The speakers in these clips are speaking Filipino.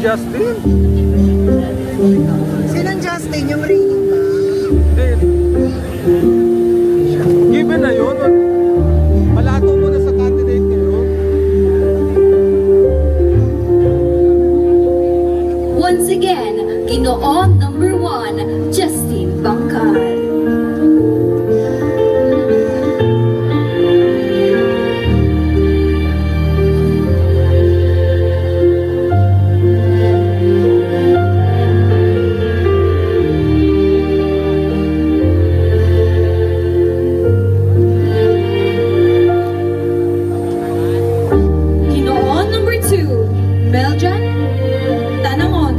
Justin? Sinong Justin? Yung raining ba? Hindi. Given na yun. Malato mo na sa candidate ngayon. Once again, Ginoon number 1, Justin Bangkal. Ginoon number 2, Meljan Tanangona.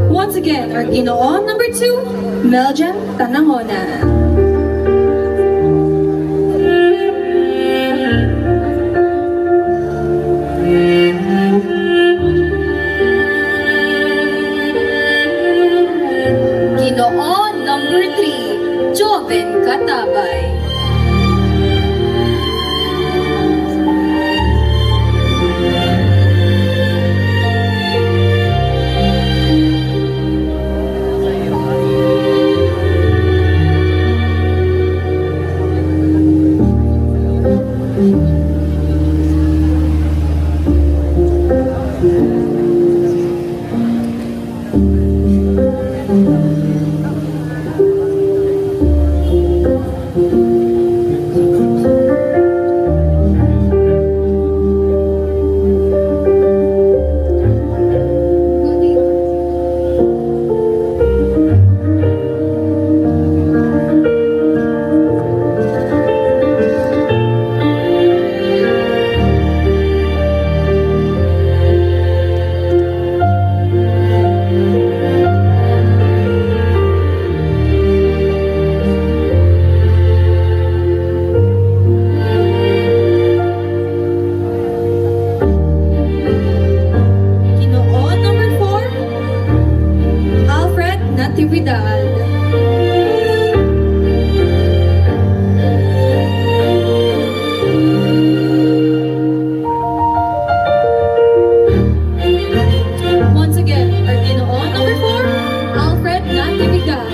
Once again, our Ginoon number 2, Meljan Tanangona. Ginoon number 3, Joven Katabay. Ginoon number 4, Alfred Natividad. Once again, our Ginoon number 4, Alfred Natividad.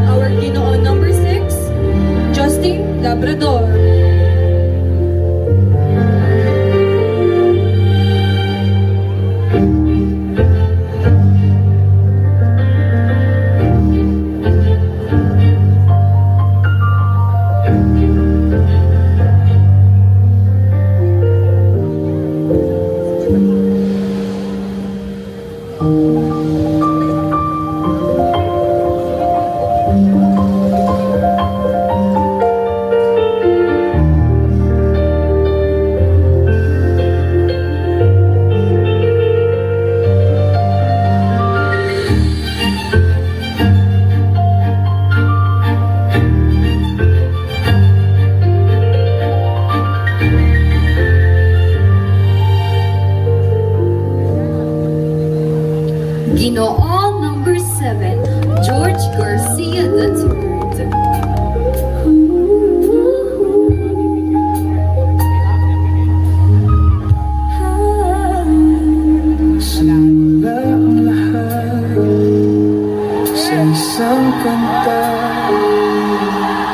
Our Ginoon number 6, Justin Labrador.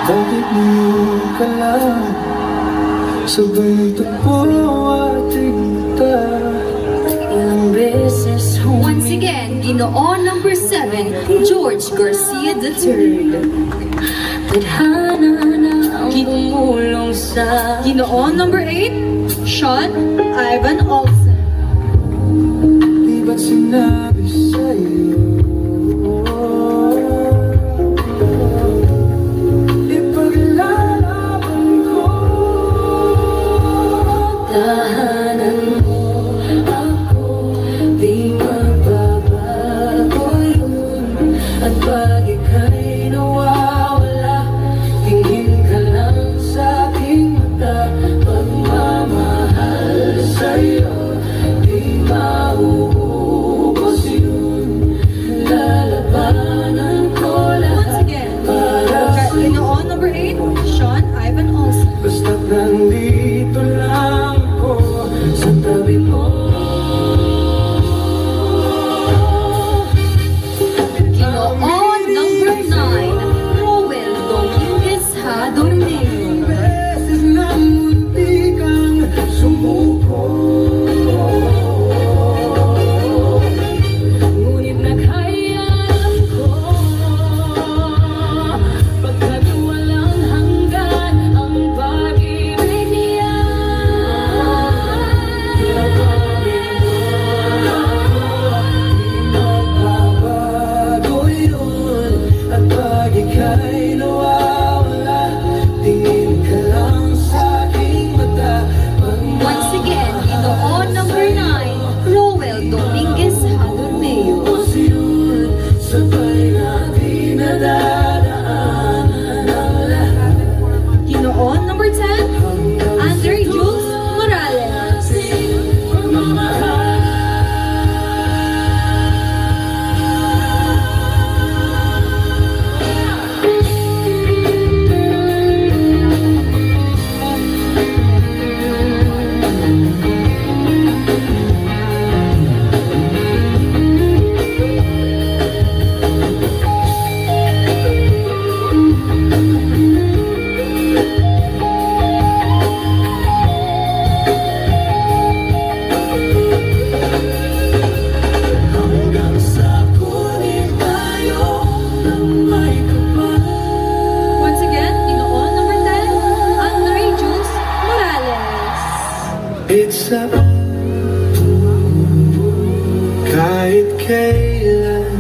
Bakit ngayon ka lang sabay tagpo at tigta? Ilang beses Once again, Ginoo number 7, George Garcia III. tadhana na ang tumulong sa Ginoo number 8, Sean Ivan Olsen. Di ba't sinabi sa'yo? Ipaglalaban ko tahanan mo ako, di mababago yun. At pag ika'y nawawala, tingin ka lang sa aking mata. Pagmamahal sa'yo, di mauubos yun. Lalabanan ko Once lahat again, para sa'yo. Ginoo number 8, Sean Ivan Olsen. basta't nandito lang ako sa tabi mo. Ginoo number 9, Roel Dominguez Hadorneo. Beses na munti kang sumuko. Ngunit naghayaan ko, pagkat walang hanggan ang pag-ibig niya. Magbabago yun. At pag ika'y nawawala, tingin ka lang sa aking mata. Once again, Ginoo number 9, Roel Dominguez Hadorneo. Pagmamahal yun, sabay natin nadadaanan ang lahat. Ginoo number 10, Andre Jules Morales. Hanggang sa kunin tayo ng may kapal. Once again, Ginoo number 10, Andre Jules Morales. It's a kahit kailan,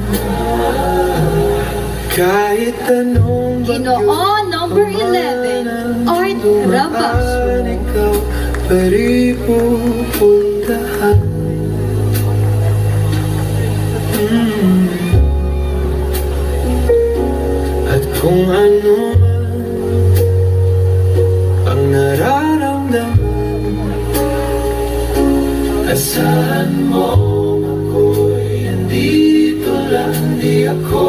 kahit anong Ginoo number 11, Art Rabas. ikaw pa rin pupuntahan. At kung ano man ang nararamdaman, asahan mo ako'y andito lang, di ako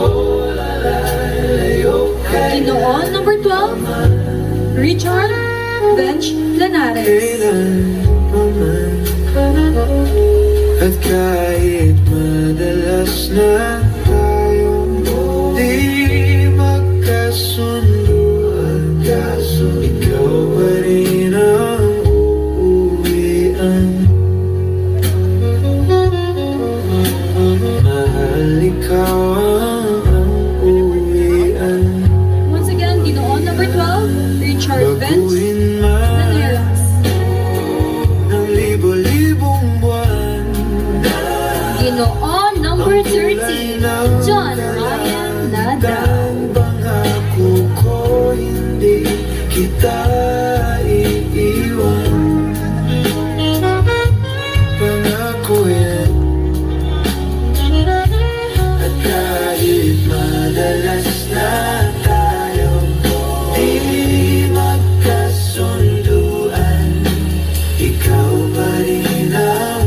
lalayo kay Ginoo number 12, Richard Bench Lanares. kailan paman. At kahit madalas na tayong di magkasundo, at kaso ikaw pa rin ang uuwian. Mahal, ikaw ang uuwian. Once again, Ginoo number 12, Richard Bench Baguhin man Lanares. ng libo-libong buwan. Ginoo number 13, John Ryan Nada. Ang pangako ko, hindi kita iiwan. Pangako yan. At kahit madalas na tayo di magkasunduan, ikaw pa rin ang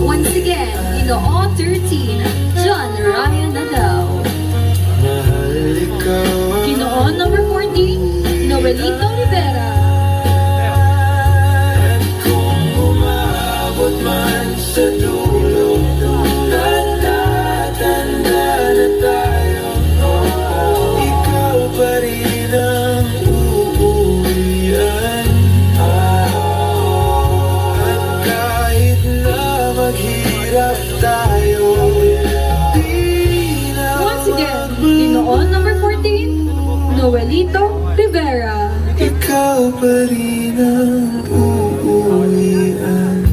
Once again, Ginoo 13, John Ryan Nadaw. mahal, ikaw ang Ginoo number 14, Noelito Rivera. Joelito Rivera. Ikaw pa rin ang uuwian.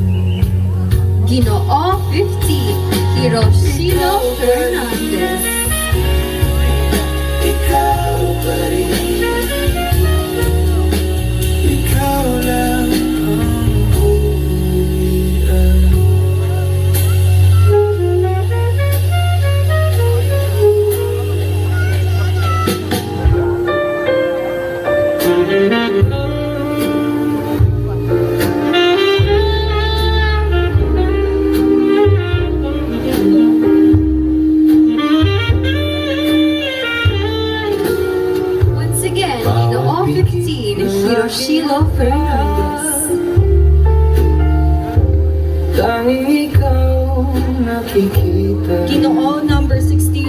Ginoo 50, Hiroshino Fernandez. Ikaw pa rin. Ikaw lang ang uuwian. Once again, Ginoo 15, Hiroshino Fernandez. Tanging ikaw nakikita. Ginoo number 16,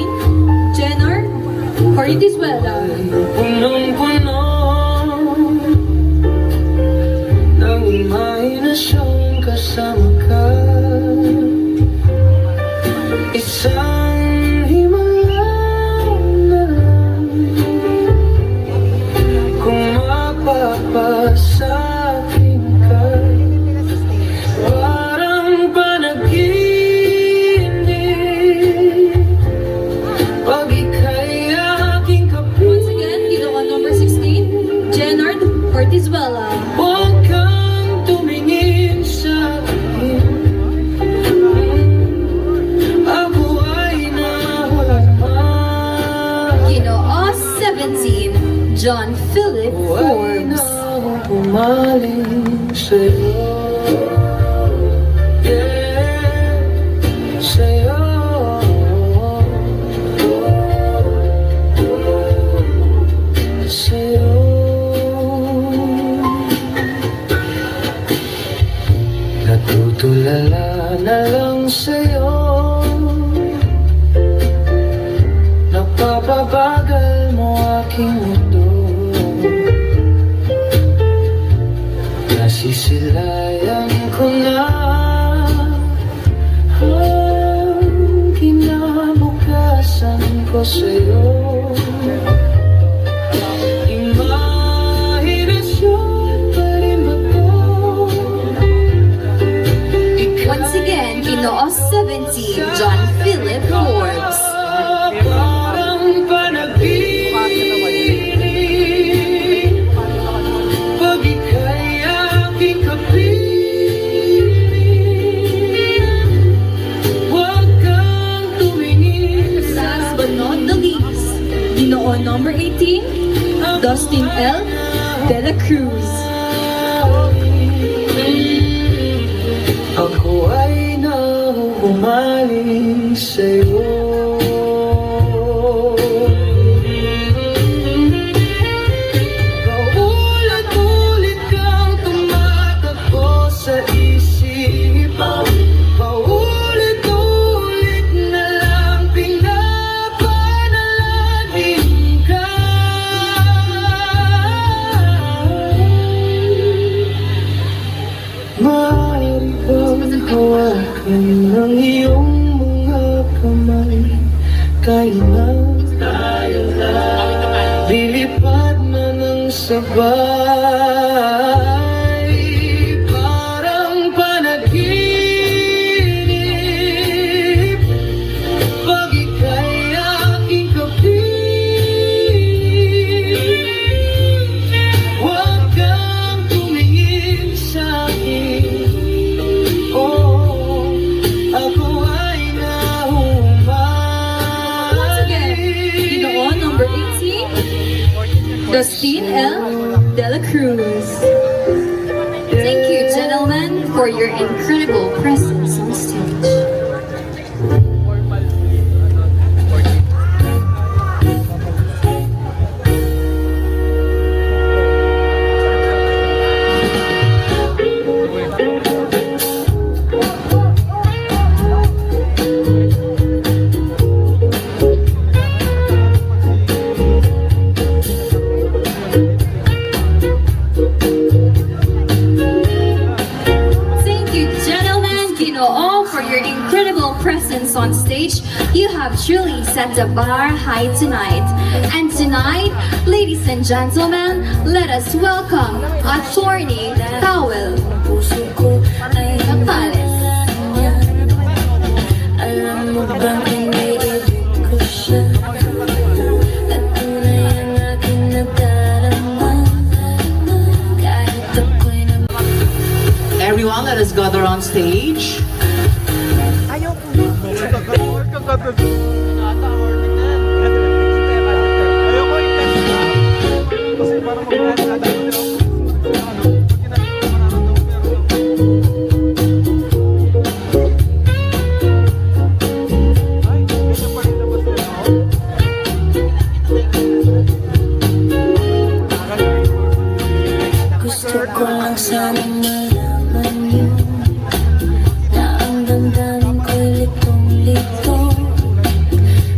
Jenner Cordizuela. Punong-puno ng imahinasyong kasama ka. Isang himala na lang kung mapapasakin ka. Parang panaginip pag ika'y aking kapiling. Once again, Ginoo number 16, Jenner Cordizuela. Huwag kang tumingin sa akin. Ako ay nawalan. Ginoo 17, John Philip Ako ay Forbes. napumaling sa'yo. Yeah, sa'yo. Sa'yo. Natutulala na lang sa'yo. Napapabagal mo aking mundo. Nasisilayan ko na ang kinabukasan ko sa'yo. Imahinasyon pa rin ba to? Once again, Ginoo 17, John Philip Forbes. Parang panaginip pag ika'y aking kapiling. Huwag kang tumingin Last but not the least, Ginoo number 18, Dustin L. De La Cruz. Ako ay nahuhumaling sa'yo. Paulit-ulit kang tumatakbo sa isip. Paulit-ulit na lang pinapanalangin ka. Maaari bang hawakan ng iyong mga kamay? Kailan lilipad na ng sabay? Parang panaginip pag ika'y aking kapiling. Huwag kang tumingin sa'kin. Oh, ako ay nahumaling. Once again, Ginoo number 18, Dustin L. De La Cruz. Thank you, gentlemen, for your incredible presence on stage. Thank you, gentlemen, Ginoo, for your stage, you have truly set the bar high tonight. And tonight, ladies and gentlemen, let us welcome Attorney Powell Puso ko ay Gonzalez. alam mo bang iniibig ko siya? At tunay ang aking nadarama. Kahit ako'y Everyone, let us gather on stage. Ayaw ko. Ayoko i-test na. Kasi parang mag-test na tayo. Ay, ganyan pa rin labas nila, oh. gusto ko lang sana malaman niyo na ang damdamin ko'y litong-lito.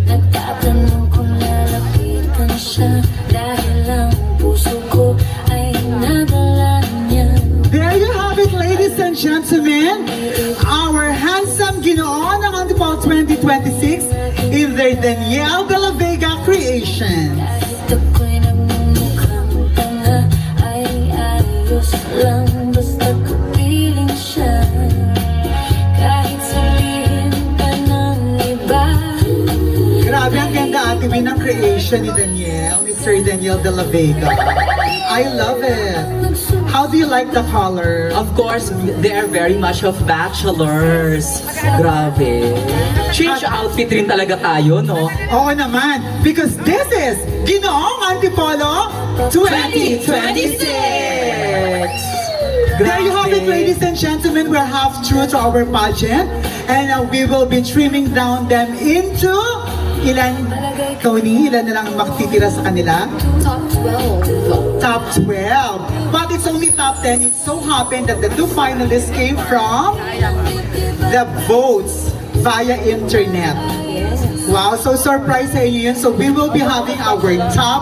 Nagtatanong kung lalapitan siya dahil ang puso ko ay nadala niya. There you have it, ladies and gentlemen. Our handsome Ginoo ng Antipolo 2026 in their Danielle de la Vega creation. Kahit ako'y namumukhang tanga ay ayos lang basta kapiling siya. Kahit sabihin pa ng iba, Grabe ang ganda Ate Min ng creation ni Danielle, Mr. Danielle de la Vega. I love it. How do you like the color? Of course, they are very much of bachelors. Grabe. Change outfit rin talaga tayo, no? Oo naman, because this is Ginoong Antipolo 2026! There you have it, ladies and gentlemen. We're half through to our pageant, and we will be trimming down them into ilan, Tony, ilan na lang makititira sa kanila? Top 12. Top 12. But it's only top 10. It so happened that the two finalists came from the votes via internet. Wow, so surprise sa inyo yun. So we will be having our top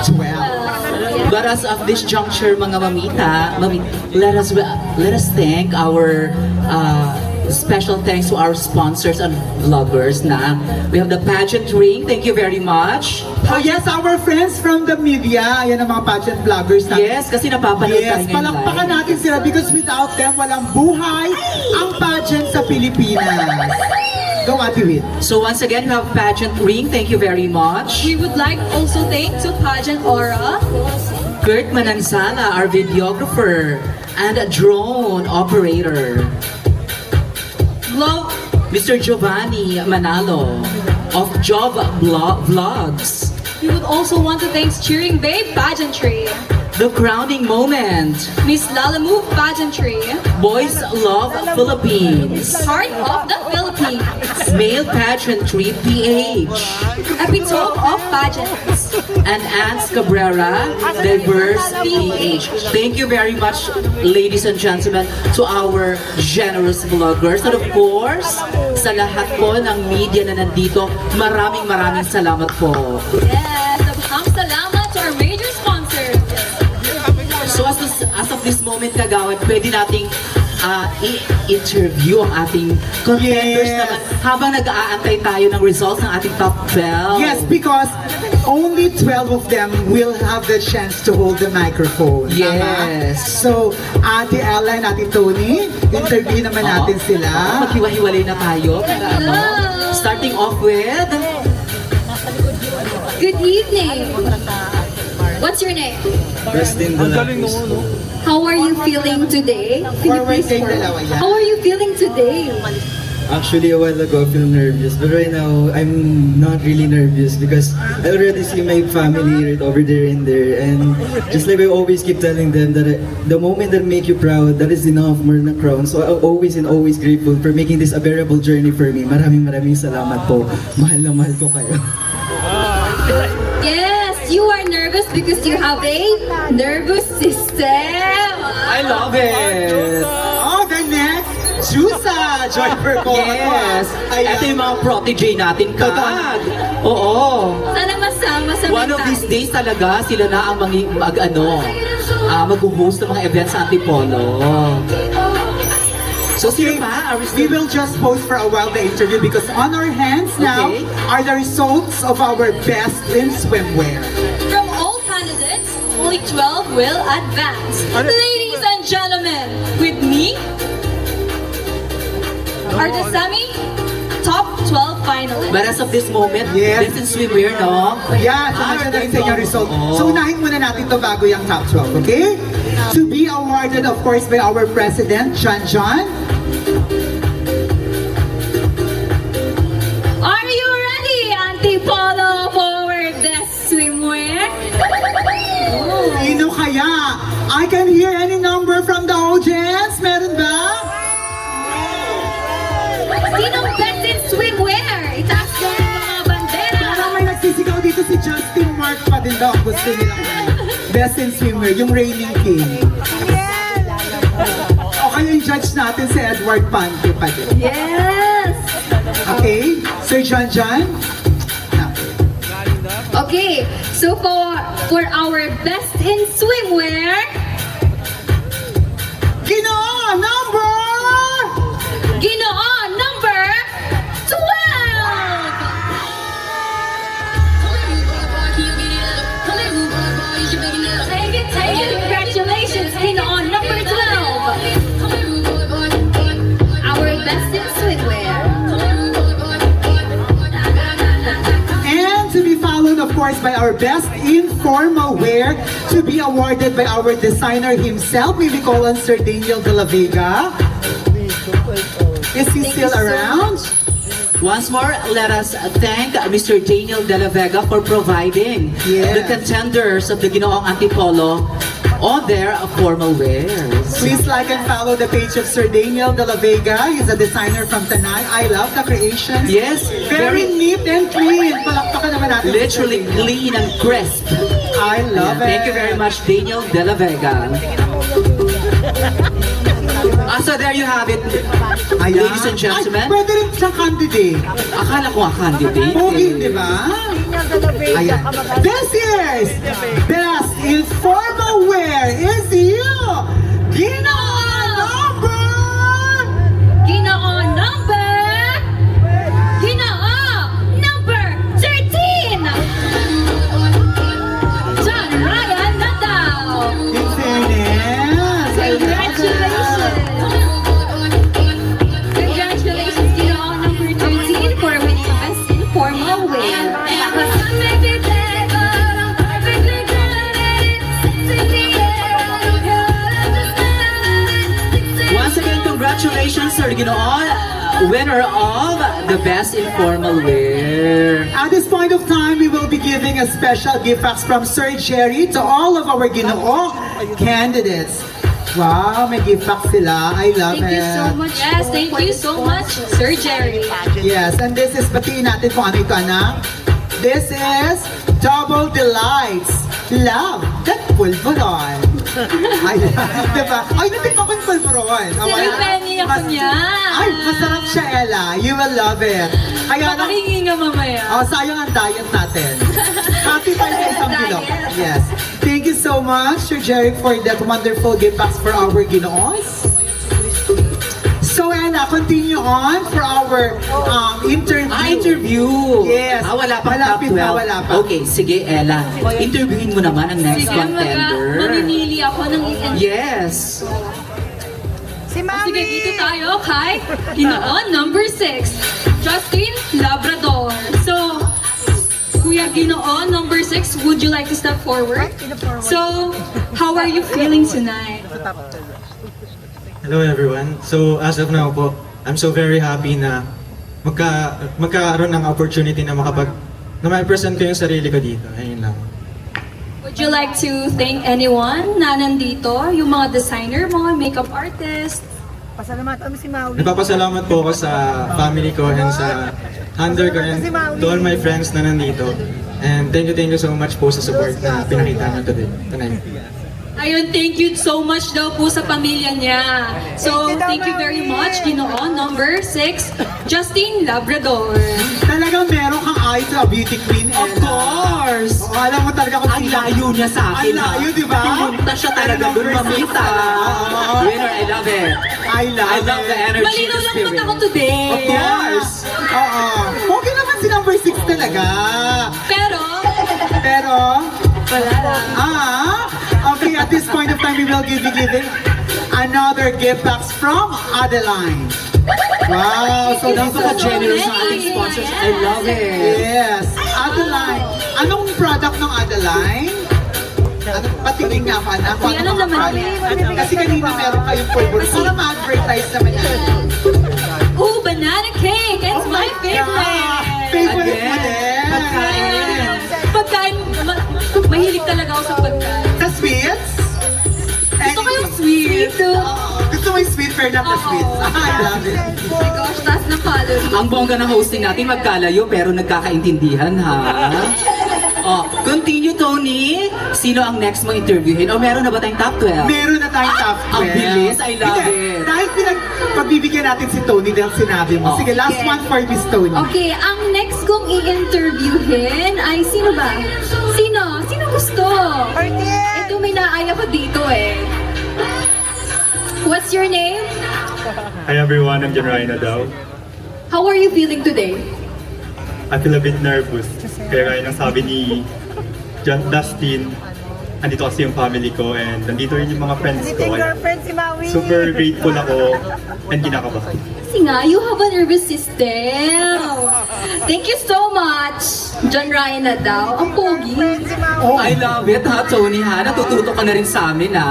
12. But as of this juncture, mga mamita, let us thank our special thanks to our sponsors and vloggers na. We have the pageant ring. Thank you very much. Oh yes, our friends from the media. Yan ang mga pageant vloggers na. Yes, kasi napapanood tayo Yes, ngayon palakpakan live. natin sila because without them, walang buhay ang pageant sa Pilipinas. Go, Ate Wit. So once again, we have pageant ring. Thank you very much. We would like also thank to Pageant Aura, Kurt Manansala, our videographer and a drone operator. Mr. Giovanni Manalo of Job Vlogs. we would also want to thank Cheering Babe Pageantry, The Crowning Moment. Miss Lala Move Pageantry, Boys Love Philippines. Heart of the Philippines, Male Pageantry PH. Epitome of Pageants, And Ants Cabrera, Diverse PH. Thank you very much, ladies and gentlemen, to our generous vloggers. And of course, sa lahat po ng media na nandito, maraming salamat po. yes, maraming salamat to our major sponsors. So as of this moment, Kagawad, pwede nating i-interview ang ating contenders Yes. naman habang nag-aantay tayo ng results ng ating top 12. Yes, because only 12 of them will have the chance to hold the microphone. Yes. Tama? So, Ate Ella and Ate Tony, interview naman natin sila. Maghiwa-hiwalay na tayo. Para, starting off with... Good evening. What's your name? Preston Ang galing Dolacruz. nung ano. How are you feeling today? Can you Forward please kayong forward? dalawa yan. How are you feeling today? Actually, a while ago, I feel nervous. But right now, I'm not really nervous because I already see my family right over there and there. And just like I always keep telling them that the moment that make you proud, that is enough more than a crown. So I'm always grateful for making this a bearable journey for me. Maraming salamat po. Mahal na mahal ko kayo. Yes, you are nervous because you have a nervous system. I love it! Oh, the next, Jusa! Joy Percoma. Yes! Ito yung mga protege natin, Kag! Oo! Sana masama sa One of these days talaga, sila na ang mag-host ng mga events sa Antipolo. So, sino pa? Are we We still... will just pause for a while the interview because on our hands now Okay. are the results of our best in swimwear. From all candidates, only 12 will advance. Ladies and gentlemen, with me are the top 12 finalists. But as of this moment, Yes. best in swimwear, no? Yeah, so nandiyan na rin sa inyong result. So unahin muna natin to bago yung top 12, okay? To be awarded, of course, by our President, John John. Are you ready, Auntie Polo, for best swimwear? Sino kaya? I can hear any number from the audience. Meron ba? Sinong best in swimwear? Itaas mo yung mga bandera. Parang may nagsisigaw dito si Justin Mark pa din daw. Gusto nila best in swimwear, yung reigning king. O kaya yung judge natin si Edward Pante pa din. Yes! Okay? Sir John John? Okay, so for our best in swimwear, Ginoo, number! Ginoo number 12! Take it, congratulations, Ginoo number 12! Our best in swimwear. And to be followed, of course, by our best informal wear to be awarded by our designer himself. May we call on Sir Daniel de la Vega. Is he still around? Once more, let us thank Mr. Daniel De La Vega for providing Yes. the contenders of the Ginoong Antipolo on their formal wears. Please like and follow the page of Sir Daniel de la Vega. He's a designer from Tanay. I love the creations. Yes, Very neat and clean. Palakpakan naman natin. si Sir literally Daniel. clean and crisp. I love it. Thank you very much, Daniel De La Vega. So there you have it, Ayan. ladies and gentlemen. Ay, pwede rin siyang candidate. Akala ko nga candidate. Pogi, di ba? Ayan. This year's best informal wear is you, Ginoo number! Ginoo number 13! John Ryan Nataw! In fairness, I love Congratulations! Congratulations, Ginoo number 13 for winning best informal wear. Once again, congratulations, Sir Ginoo, winner of the best informal wear. At this point of time, we will be giving a special gift box from Sir Jerry to all of our Ginoo candidates. Wow, may gift box sila. I love Thank it. you so much. Yes, thank you so much, Sir Jerry. Yes, and this is, batiin natin kung ano ito, anak. This is Double Delights. Love, that pulveron. Ay, diba? Ay, natin ako yung pulveron. Sir Penny ako niya. Ay, masarap siya, Ella. You will love it. Kaya lang, Makahingi nga mamaya. oh, sayang ang diet natin. Happy tayo sa isang kilo. Yes. Thank you so much, Sir Jerry, for that wonderful gift box for our Ginoos. So, Ella, continue on for our interview. Interview! Yes. Wala pang Malapit top 12. na, wala pa. Okay, sige, Ella. Interviewin mo naman ang next Sige, contender. mamimili ako ng Yes! Sige, dito tayo kay Ginoo number 6, Justin Labrador. So, Kuya Ginoo number 6, would you like to step forward? So, how are you feeling tonight? Hello everyone. So as of now po, I'm so very happy na magkaroon ng opportunity na na ma-present ko yung sarili ko dito. Ayun lang. Would you like to thank anyone na nandito? Yung mga designer, mga makeup artist? Nagpapasalamat po ako sa family ko and sa handler ko and to all my friends na nandito. And thank you so much po sa support na pinakita nyo today. Tonight. Ayun, thank you so much daw po sa pamilya niya. So, thank you very much, Ginoo. Number 6, Justin Labrador. Talagang meron kang eyes sa beauty queen, Of Ella. course! Oo, alam mo talaga kung Ang layo niya sa akin, Ang layo, di ba? Pumunta siya talaga doon, Number six mamita. talaga. Winner, I love it. I love the it. energy, Malinaw the lang spirit. mata ko today. Of course. Oo. Okay naman si number 6 talaga. Pero, wala lang. Okay, at this point of time, we will give another gift box from Adeline. Wow, so this is Napaka-generous ng ating sponsors. I love it. Yes, Adeline. Anong product ng Adeline? Patingin nga pa na. May ano naman Kasi kanina meron kayong favorite. Para ma-advertise naman yan. Ooh, banana cake! It's my favorite! Favorite mo Again, din. pagkain. Pagkain, mahilig talaga ako sa pagkain. Sa sweets? Gusto ko yung sweet. Gusto mo yung sweet, fair enough na sweets. I love it. Oh my gosh, taas ng calorie. Ang bongga ng hosting natin, magkalayo pero nagkakaintindihan, ha? Oh, continue, Tony. Sino ang next mo interviewin? O meron na ba tayong top 12? Meron na tayong top 12. Ang bilis, I love Hindi, it. Dahil pagbibigyan natin si Tony dahil sinabi mo. Oh. Sige, last Sige. one for Miss Tony. Okay, ang next kong i-interviewin ay sino ba? Sino? Sino gusto? Ito, may naaya ko dito eh. What's your name? Hi everyone, I'm John Ryan Nadao. How are you feeling today? I feel a bit nervous. Kaya gaya ng sabi ni Dustin, andito kasi yung family ko and nandito rin yung mga friends ko. Kaya super grateful ako and kinakabahan. Kasi nga, you have a nervous system. Thank you so much, John Ryan na daw. Ang pogi. Oh, I love it, ha, Tony, ha? Natututo ka na rin sa amin, ha?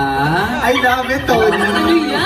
I love it, Tony. Ano yan?